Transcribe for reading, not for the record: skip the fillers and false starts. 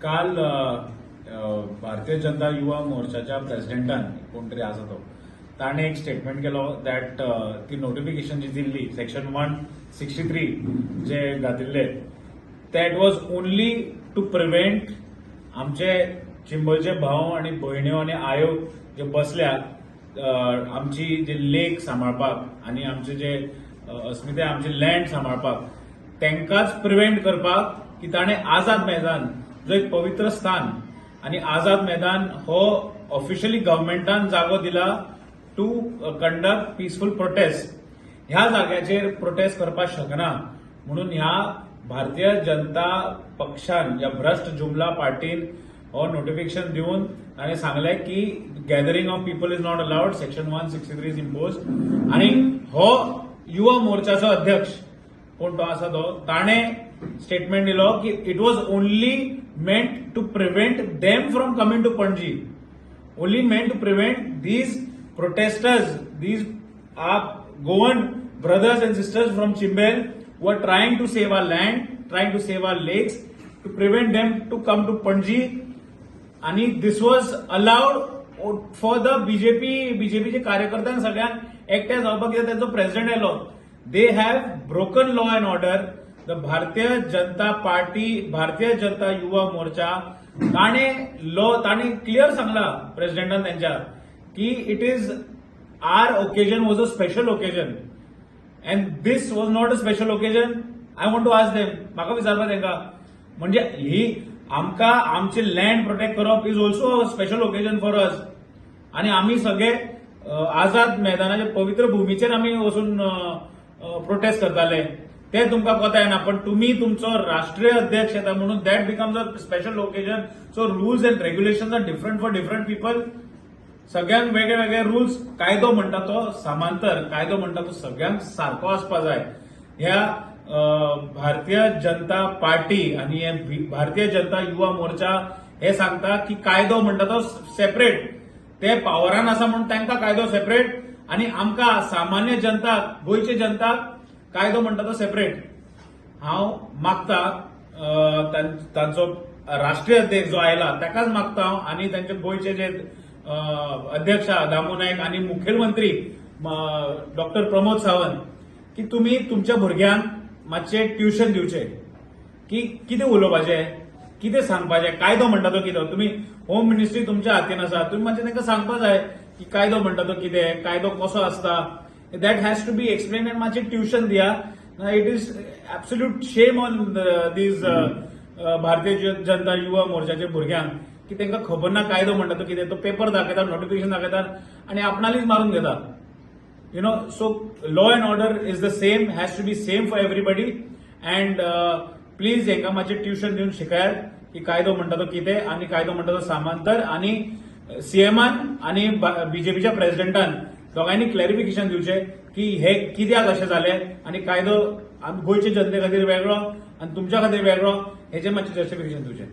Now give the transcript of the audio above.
काल भारतीय जनता युवा मोर्चाच्या प्रेसिडेंटान कोण तरी आसा तो ताणे एक स्टेटमेंट केलो दॅट ती नोटिफिकेशन जी दिल्ली सेक्शन 163 जे घातिल्ले that was only to prevent आमचे चिंबळचे भाव आणि भयण्यो आणि आयो जे बसल्यात आमची जे लेक सांबाळपाक आणि आमचे जे अस्मिताय आमचे लँड सांबाळपाक तांकांच प्रिव्हेंट करपाक की ताणे आझाद मैदान जो एक पवित्र स्थान आणि आझाद मैदान हो ऑफिशियली गव्हर्नमेंटान जागो दिला टू कंडक्ट पीसफुल प्रोटेस्ट. ह्या जाग्याचेर प्रोटेस्ट करपाक शकना म्हणून ह्या भारतीय जनता पक्षान या भ्रष्ट जुमला पार्टीन हो नोटिफिकेशन दिवन ताणे सांगले की gathering of people is not allowed, section 163 is impose. आणि हो युवा मोर्चाचो अध्यक्ष कोण तो आसा तो ताणे स्टेटमेंट दिलो की it was only meant to prevent them from coming to Panaji, only meant to prevent these protesters, these are Goan brothers and sisters from Chimbel who are trying to save our land, trying to save our lakes, to prevent them to come to Panji. And this was allowed for the BJP चे कार्यकर्त्यांक सगळ्यांक एकटे जावपाक कित्याक त्यांचो president आयलो. They have broken law and order. The Bharatiya Janata party, भारतीय जनता युवा मोर्चा ताणे क्लियर सांगला प्रेसिडेंटान त्यांच्या की it is our occasion was a special occasion and this was not a special occasion. I want to ask them, म्हाका विचारपा तांकां म्हणजे ही आमकां आमचे लँड प्रोटेक्ट करप is also a special occasion for us. आणि आमी सगळे आझाद मैदानाच्या पवित्र भूमीचेर आमी वचून प्रोटेस्ट करताले ते तुमकां कोता येना. पण तुम्ही तुमचो राष्ट्रीय अध्यक्ष येता म्हणून that becomes a special occasion. So rules and regulations are different for different people. सगळ्यांक वेगळे वेगळे रूल्स. कायदो म्हणटा तो समांतर, कायदो म्हणटा तो सगळ्यांक सारको आसपा जाय. ह्या भारतीय जनता पार्टी आणि भारतीय जनता युवा मोर्चा हे सांगता की कायदो म्हणटा तो सेपरेट, ते पावरान आसा म्हणून तांकां कायदो सेपरेट आणि आमकां सामान्य जनताक, गोंयचे जनताक कायदो म्हणटा तो सेपरेट. हांव मागता तांचो राष्ट्रीय अध्यक्ष जो आयला ताकाच मागता हांव आणि तांचे गोंयचे जे अध्यक्ष दामू नायक आणि मुखेलमंत्री डॉक्टर प्रमोद सावंत की तुम्ही तुमच्या भुरग्यांक मातशे ट्युशन दिवचे की कितें उलोवपाचें, कितें सांगपाचें, कायदो म्हणटा तो कितें. तुम्ही होम मिनिस्ट्री तुमच्या हातीन आसा, तुम्ही मातशें तांकां सांगपा जाय की कायदो म्हणटा तो कितें, कायदो कसो आसता. That has to be explain and मातशें ट्युशन दिया. It is absolute shame on these भारतीय जनता युवा मोर्चाच्या भुरग्यांक की तांकां खबर ना कायदो म्हणटा तो कितें. तो पेपर दाखयतात, नोटिफिकेशन दाखयतात आणि आपणालीच मारून घेतात. You know, so law and order is the same, has to be same for everybody. And please हांकां मातशें ट्युशन दिवन शिकायात की कायदो म्हणटा तो कितें आणि कायदो म्हणटा तो समांतर. आणि सीएमान आणि बीजेपीच्या प्रेसिडेंटान दोगांयनी क्लॅरिफिकेशन दिवचें की हे कित्याक अशें जालें आणि कायदो गोंयचे जनते खातीर वेगळो आणि तुमच्या खातीर वेगळो, हेचें मातशें जस्टिफिकेशन दिवचें.